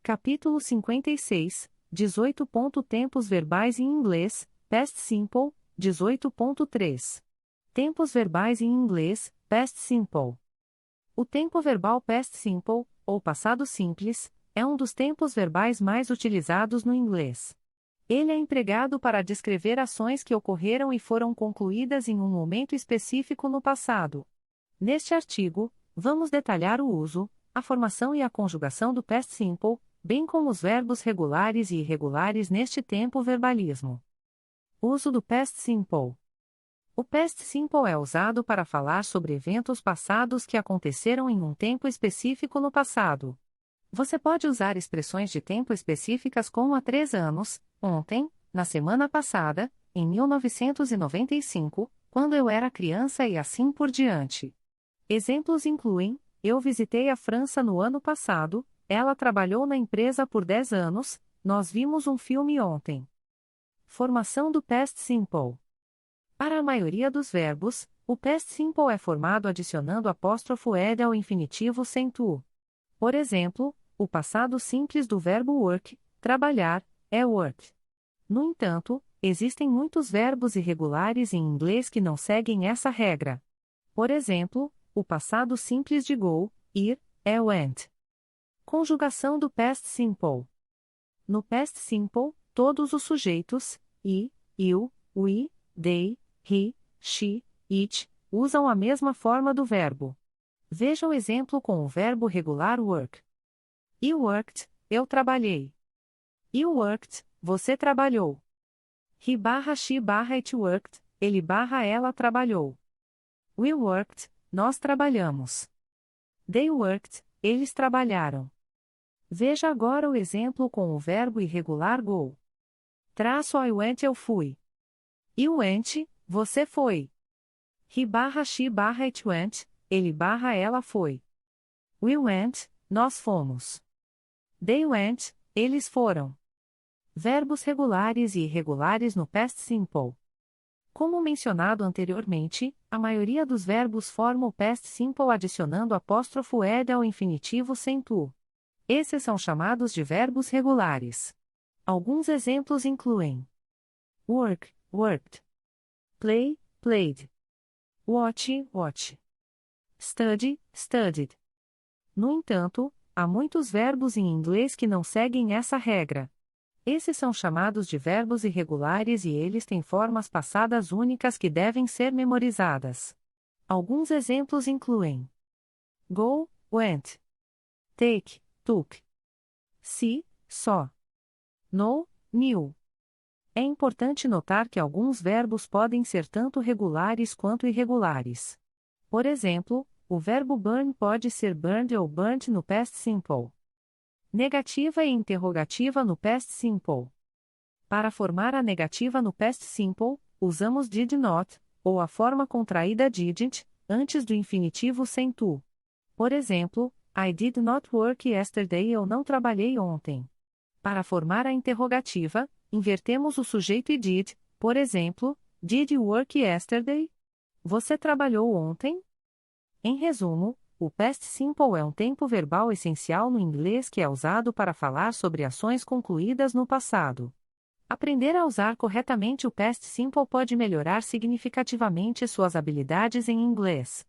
Capítulo 56, 18. Tempos verbais em inglês, Past Simple, 18.3. Tempos verbais em inglês, Past Simple. O tempo verbal Past Simple, ou passado simples, é um dos tempos verbais mais utilizados no inglês. Ele é empregado para descrever ações que ocorreram e foram concluídas em um momento específico no passado. Neste artigo, vamos detalhar o uso, a formação e a conjugação do Past Simple, bem como os verbos regulares e irregulares neste tempo verbalismo. Uso do Past Simple. O Past Simple é usado para falar sobre eventos passados que aconteceram em um tempo específico no passado. Você pode usar expressões de tempo específicas como há 3 anos, ontem, na semana passada, em 1995, quando eu era criança e assim por diante. Exemplos incluem: eu visitei a França no ano passado, ela trabalhou na empresa por 10 anos, nós vimos um filme ontem. Formação do Past Simple. Para a maioria dos verbos, o Past Simple é formado adicionando apóstrofo ed ao infinitivo sem to. Por exemplo, o passado simples do verbo work, trabalhar, é work. No entanto, existem muitos verbos irregulares em inglês que não seguem essa regra. Por exemplo, o passado simples de go, ir, é went. Conjugação do Past Simple. No Past Simple, todos os sujeitos, I, you, we, they, he, she, it, usam a mesma forma do verbo. Veja o exemplo com o verbo regular work. You worked, eu trabalhei. You worked, você trabalhou. He/she/it worked, ele/ela trabalhou. We worked, nós trabalhamos. They worked, eles trabalharam. Veja agora o exemplo com o verbo irregular go. I went, eu fui. You went, você foi. He/she/it went, ele/ela foi. We went, nós fomos. They went, eles foram. Verbos regulares e irregulares no Past Simple. Como mencionado anteriormente, a maioria dos verbos forma o Past Simple adicionando apóstrofo ed ao infinitivo sem to. Esses são chamados de verbos regulares. Alguns exemplos incluem: work, worked. Play, played. Watch, watch. Study, studied. No entanto, há muitos verbos em inglês que não seguem essa regra. Esses são chamados de verbos irregulares e eles têm formas passadas únicas que devem ser memorizadas. Alguns exemplos incluem: go, went. Take, took. See, saw. Know, knew. É importante notar que alguns verbos podem ser tanto regulares quanto irregulares. Por exemplo, o verbo burn pode ser burned ou burnt no Past Simple. Negativa e interrogativa no Past Simple. Para formar a negativa no Past Simple, usamos did not, ou a forma contraída didn't, antes do infinitivo sem to. Por exemplo, I did not work yesterday, eu não trabalhei ontem. Para formar a interrogativa, invertemos o sujeito e did, por exemplo, did you work yesterday? Você trabalhou ontem? Em resumo, o Past Simple é um tempo verbal essencial no inglês que é usado para falar sobre ações concluídas no passado. Aprender a usar corretamente o Past Simple pode melhorar significativamente suas habilidades em inglês.